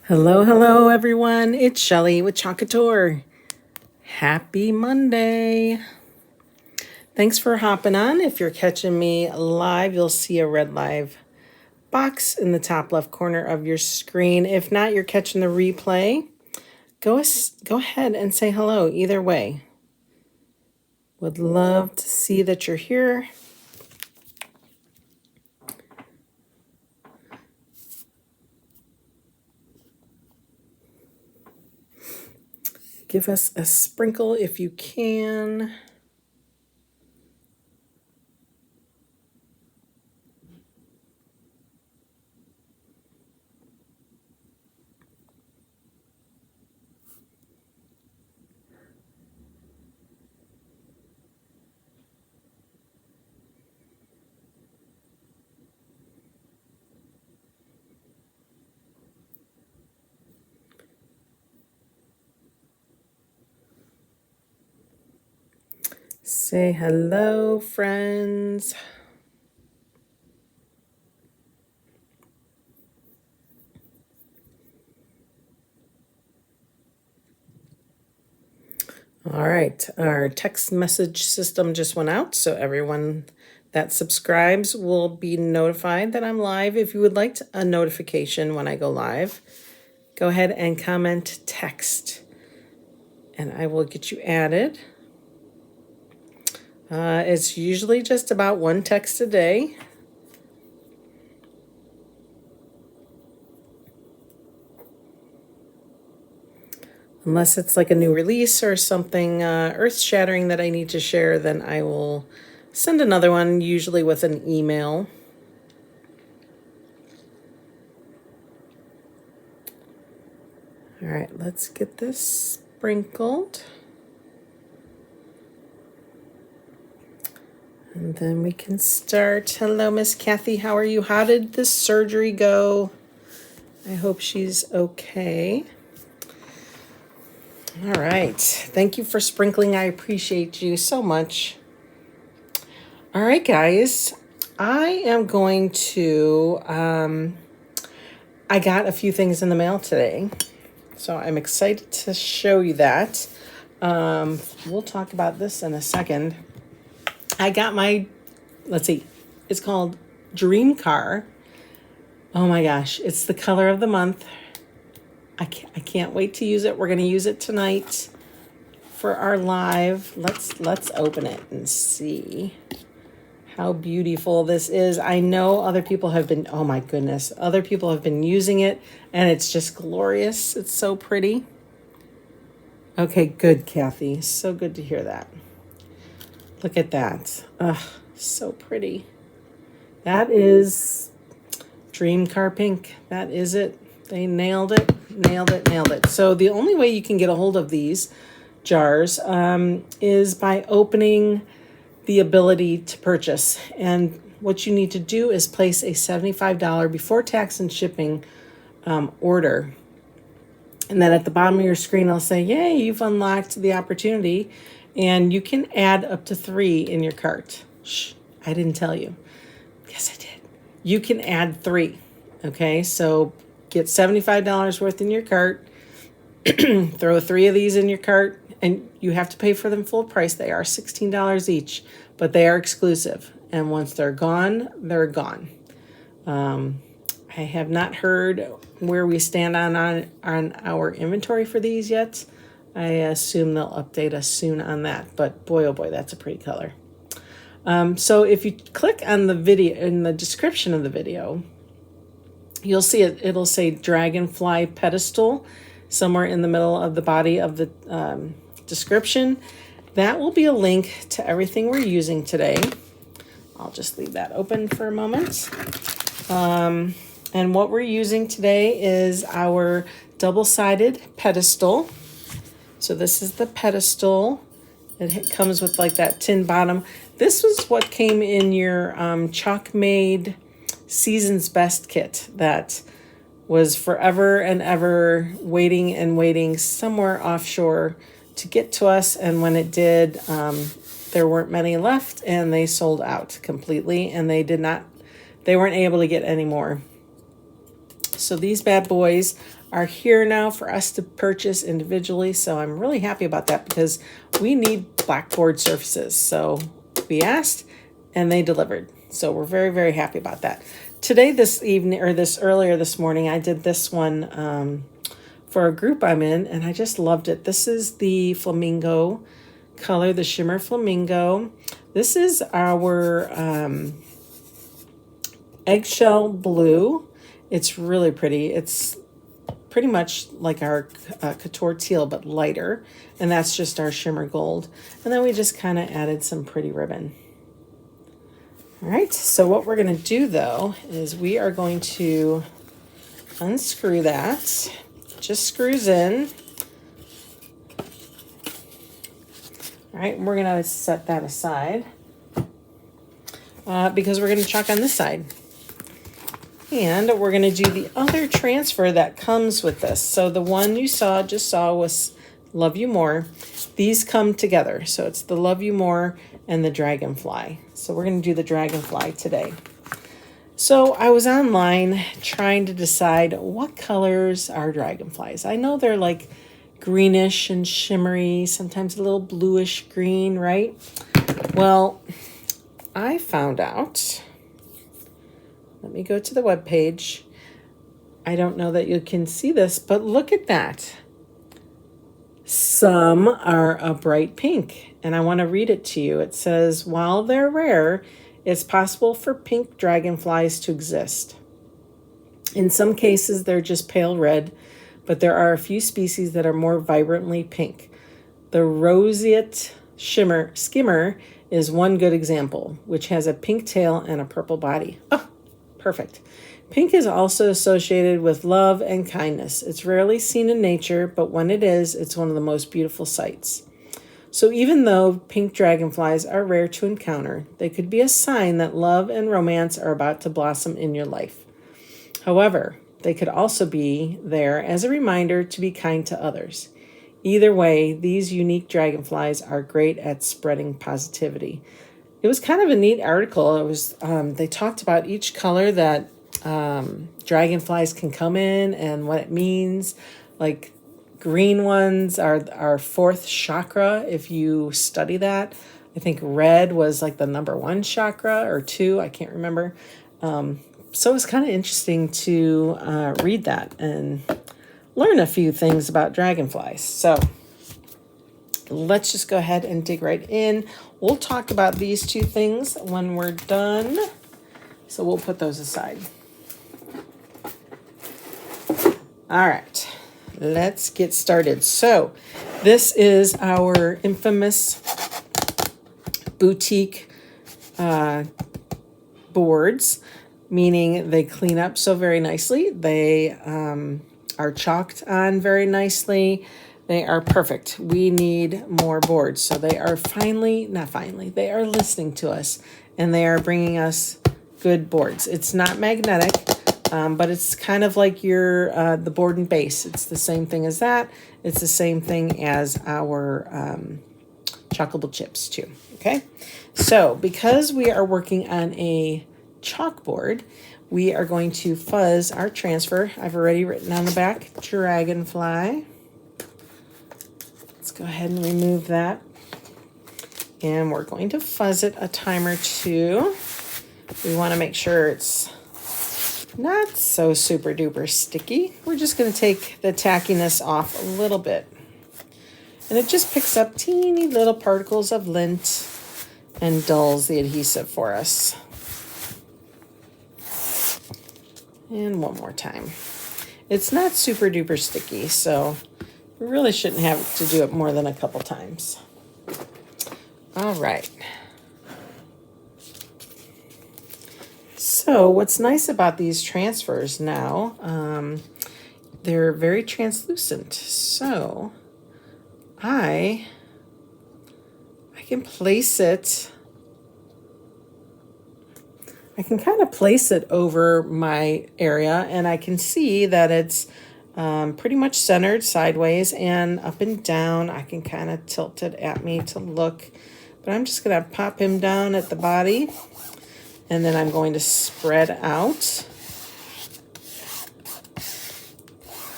Hello, hello, everyone. It's Shelly with Chalk Couture. Happy Monday. Thanks for hopping on. If you're catching me live, you'll see a red live box in the top left corner of your screen. If not, you're catching the replay. Go ahead and say hello either way. Would love to see that you're here. Give us a sprinkle if you can. Say hello, friends. All right, our text message system just went out, so everyone that subscribes will be notified that I'm live. If you would like a notification when I go live, go ahead and comment text, and I will get you added. It's usually just about one text a day. Unless it's like a new release or something earth-shattering that I need to share, then I will send another one, usually with an email. All right, let's get this sprinkled. And then we can start. Hello, Miss Kathy. How are you? How did this surgery go? I hope she's okay. All right. Thank you for sprinkling. I appreciate you so much. All right, guys. I am going to... I got a few things in the mail today, so I'm excited to show you that. We'll talk about this in a second. I got my, let's see, it's called Dream Car. Oh my gosh, it's the color of the month. I can't wait to use it. We're going to use it tonight for our live. Let's open it and see how beautiful this is. I know other people have been, oh my goodness, other people have been using it, and it's just glorious. It's so pretty. Okay, good, Kathy. So good to hear that. Look at that. Ugh, so pretty. That is Dream Car Pink. That is it. They nailed it, nailed it, nailed it. So the only way you can get a hold of these jars is by opening the ability to purchase. And what you need to do is place a $75 before tax and shipping order. And then at the bottom of your screen, I'll say, yay, you've unlocked the opportunity. And you can add up to 3 in your cart. Shh, I didn't tell you. Yes, I did. You can add 3. Okay, so get $75 worth in your cart. Throw 3 of these in your cart, and you have to pay for them full price. They are $16 each, but they are exclusive. And once they're gone, they're gone. I have not heard where we stand on our inventory for these yet. I assume they'll update us soon on that, but boy, oh boy, that's a pretty color. So if you click on the video, in the description of the video, you'll see it'll say Dragonfly pedestal somewhere in the middle of the body of the description. That will be a link to everything we're using today. I'll just leave that open for a moment. And what we're using today is our double-sided pedestal. So this is the pedestal. It comes with like that tin bottom. This was what came in your Chalk Made Season's Best kit that was forever and ever waiting and waiting somewhere offshore to get to us. And when it did, there weren't many left, and they sold out completely, and they weren't able to get any more. So these bad boys are here now for us to purchase individually. So I'm really happy about that because we need blackboard surfaces. So we asked and they delivered. So we're very, very happy about that. Today, this evening, or earlier this morning, I did this one for a group I'm in, and I just loved it. This is the flamingo color, the shimmer flamingo. This is our eggshell blue. It's really pretty. It's pretty much like our couture teal, but lighter. And that's just our shimmer gold. And then we just kind of added some pretty ribbon. All right, so what we're going to do, though, is we are going to unscrew that. Just screws in. All right, we're going to set that aside because we're going to chalk on this side. And we're going to do the other transfer that comes with this. So the one you just saw was Love You More. These come together. So it's the Love You More and the Dragonfly. So we're going to do the Dragonfly today. So I was online trying to decide what colors are dragonflies. I know they're like greenish and shimmery, sometimes a little bluish green, right? Well, I found out, let me go to the web page. I don't know that you can see this, but look at that. Some are a bright pink, and I want to read it to you. It says, while they're rare, it's possible for pink dragonflies to exist. In some cases, they're just pale red, but there are a few species that are more vibrantly pink. The roseate skimmer is one good example, which has a pink tail and a purple body. Oh, perfect. Pink is also associated with love and kindness. It's rarely seen in nature, but when it is, it's one of the most beautiful sights. So even though pink dragonflies are rare to encounter, they could be a sign that love and romance are about to blossom in your life. However, they could also be there as a reminder to be kind to others. Either way, these unique dragonflies are great at spreading positivity. It was kind of a neat article. It was they talked about each color that dragonflies can come in and what it means. Like green ones are our fourth chakra, if you study that. I think red was like the number one chakra or two, I can't remember. So it was kind of interesting to read that and learn a few things about dragonflies. So let's just go ahead and dig right in. We'll talk about these two things when we're done. So we'll put those aside. All right, let's get started. So this is our infamous boutique boards, meaning they clean up so very nicely. They are chalked on very nicely. They are perfect. We need more boards. So they are they are listening to us and they are bringing us good boards. It's not magnetic, but it's kind of like the board and base. It's the same thing as that. It's the same thing as our chalkable chips too, okay? So because we are working on a chalkboard, we are going to fuzz our transfer. I've already written on the back, Dragonfly. Let's go ahead and remove that. And we're going to fuzz it a time or two. We want to make sure it's not so super duper sticky. We're just going to take the tackiness off a little bit. And it just picks up teeny little particles of lint and dulls the adhesive for us. And one more time. It's not super duper sticky, so we really shouldn't have to do it more than a couple times. All right. So what's nice about these transfers now, they're very translucent. So I can place it. I can kind of place it over my area and I can see that it's pretty much centered sideways and up and down. I can kind of tilt it at me to look, but I'm just going to pop him down at the body and then I'm going to spread out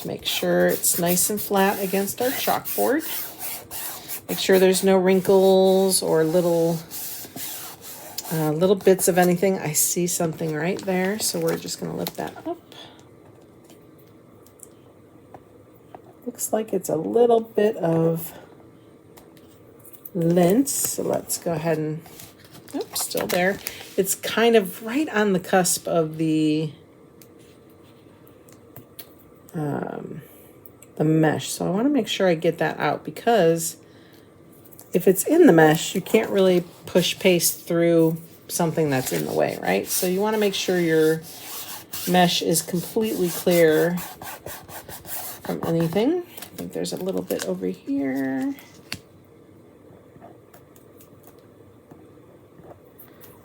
to make sure it's nice and flat against our chalkboard. Make sure there's no wrinkles or little bits of anything. I see something right there, so we're just going to lift that up. Looks like it's a little bit of lint, so let's go ahead and, oops, still there. It's kind of right on the cusp of the mesh, so I want to make sure I get that out, because if it's in the mesh, you can't really push paste through something that's in the way, right? So you want to make sure your mesh is completely clear from anything. I think there's a little bit over here.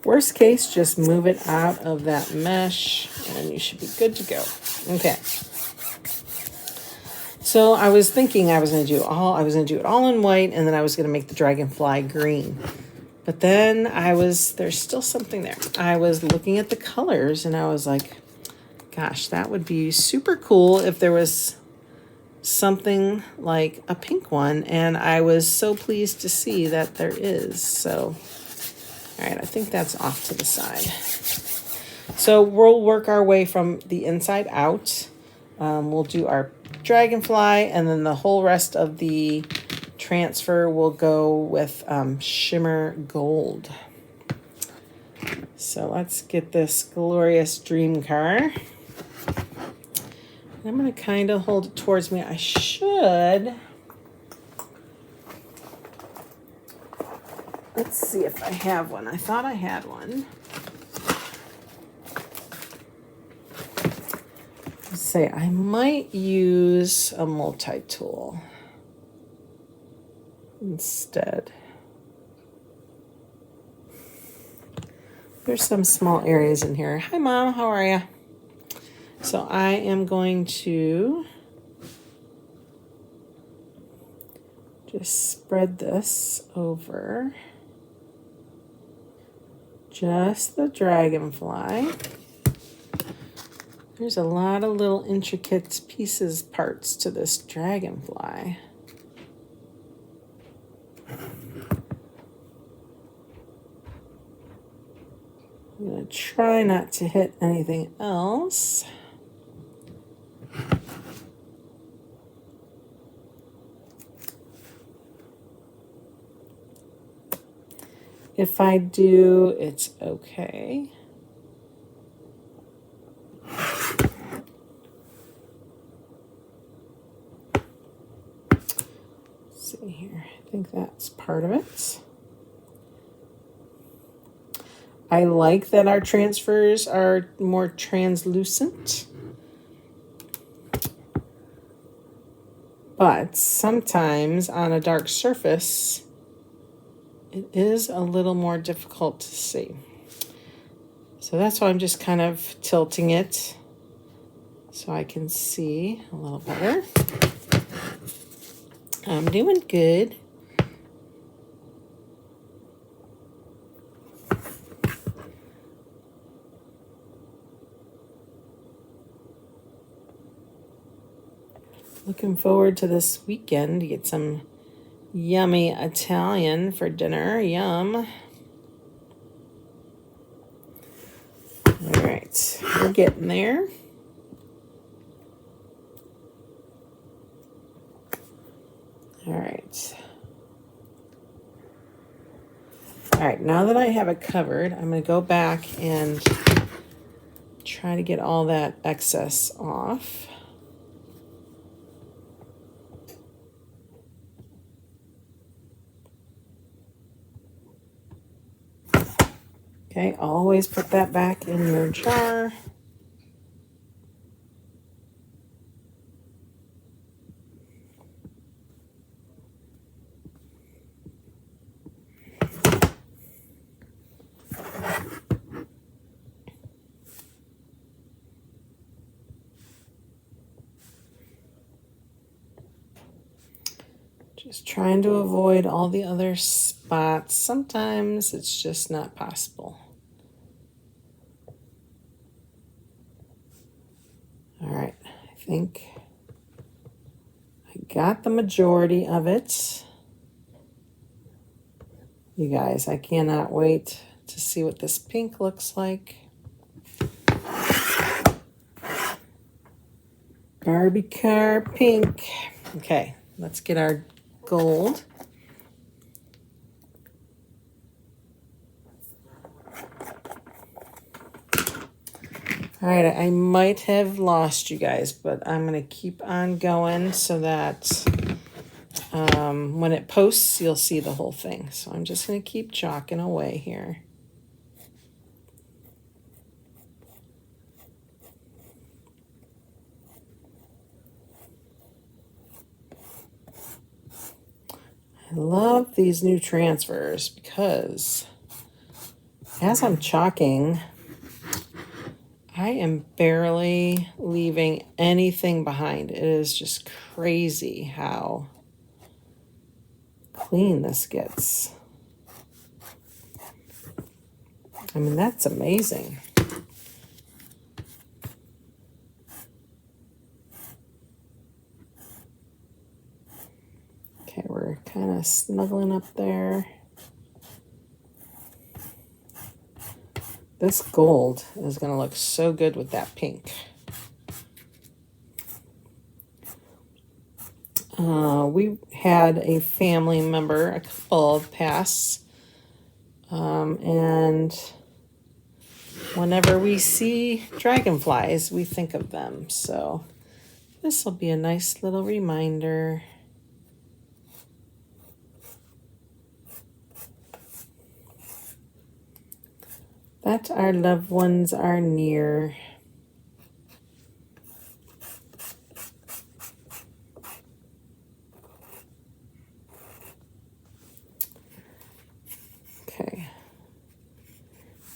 Worst case, just move it out of that mesh and you should be good to go. Okay. So I was thinking I was going to do it all in white, and then I was going to make the dragonfly green. But then there's still something there. I was looking at the colors and I was like, gosh, that would be super cool if there was something like a pink one. And I was so pleased to see that there is. So, all right, I think that's off to the side. So we'll work our way from the inside out. We'll do our dragonfly, and then the whole rest of the transfer will go with shimmer gold. So let's get this glorious dream car. I'm going to kind of hold it towards me. I should. Let's see if I have one. I thought I had one. Let's say I might use a multi-tool instead. There's some small areas in here. Hi, Mom. How are you? So I am going to just spread this over just the dragonfly. There's a lot of little intricate parts to this dragonfly. I'm going to try not to hit anything else. If I do, it's okay. Let's see here. I think that's part of it. I like that our transfers are more translucent. But sometimes on a dark surface, it is a little more difficult to see. So that's why I'm just kind of tilting it so I can see a little better. I'm doing good. Looking forward to this weekend to get some yummy Italian for dinner. Yum. All right, we're getting there. All right. All right, now that I have it covered, I'm going to go back and try to get all that excess off. Okay, always put that back in your jar. Just trying to avoid all the other spots. Sometimes it's just not possible. All right, I think got the majority of it. You guys, I cannot wait to see what this pink looks like. Barbie car pink. Okay, let's get our gold. All right, I might have lost you guys, but I'm going to keep on going so that when it posts, you'll see the whole thing. So I'm just going to keep chalking away here. I love these new transfers because as I'm chalking, I am barely leaving anything behind. It is just crazy how clean this gets. I mean, that's amazing. Okay, we're kind of snuggling up there. This gold is going to look so good with that pink. We had a family member, a couple, pass. And whenever we see dragonflies, we think of them. So this will be a nice little reminder. That our loved ones are near. Okay.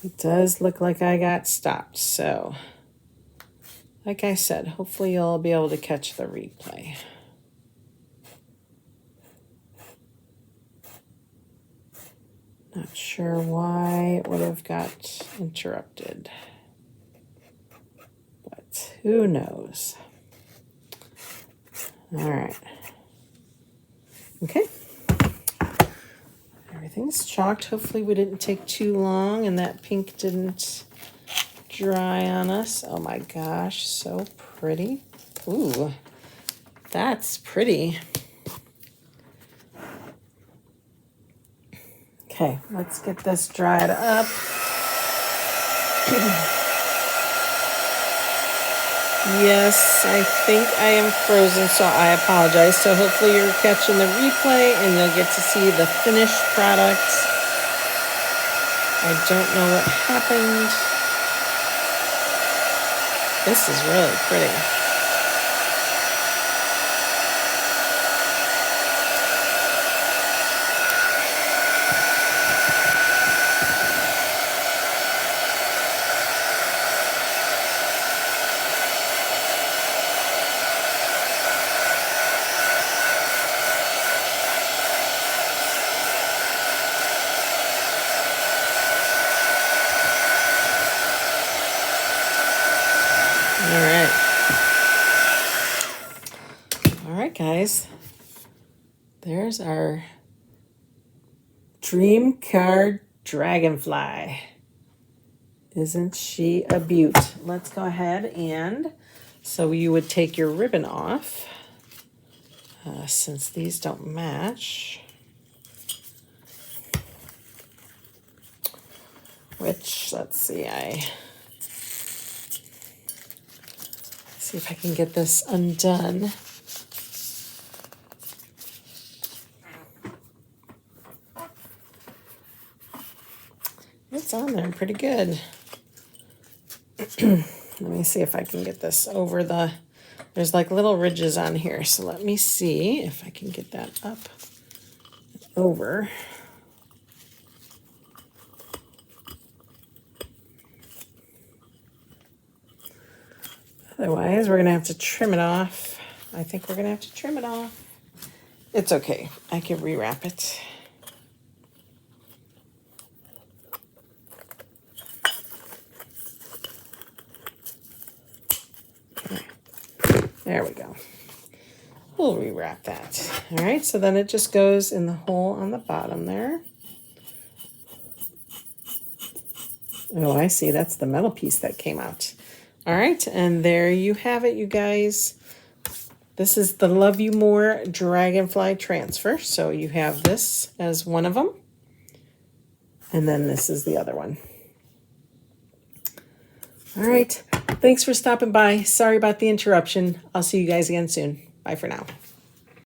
It does look like I got stopped, so like I said, hopefully you'll be able to catch the replay. Not sure why it would have got interrupted, but who knows? All right. Okay. Everything's chalked. Hopefully we didn't take too long and that pink didn't dry on us. Oh my gosh, so pretty. Ooh, that's pretty. Okay, let's get this dried up. Yes, I think I am frozen, so I apologize. So hopefully you're catching the replay and you'll get to see the finished product. I don't know what happened. This is really pretty. Guys, there's our dream card dragonfly. Isn't she a beaut? Let's go ahead and, so you would take your ribbon off, since these don't match, which, let's see, see if I can get this undone. It's on there pretty good. Let me see if I can get this over the, there's like little ridges on here. So let me see if I can get that up over. Otherwise, we're going to have to trim it off. I think we're going to have to trim it off. It's okay. I can rewrap it. There we go. We'll rewrap that. All right, so then it just goes in the hole on the bottom there. Oh, I see. That's the metal piece that came out. All right, and there you have it, you guys. This is the Love You More Dragonfly transfer. So you have this as one of them. And then this is the other one. All right. Thanks for stopping by. Sorry about the interruption. I'll see you guys again soon. Bye for now.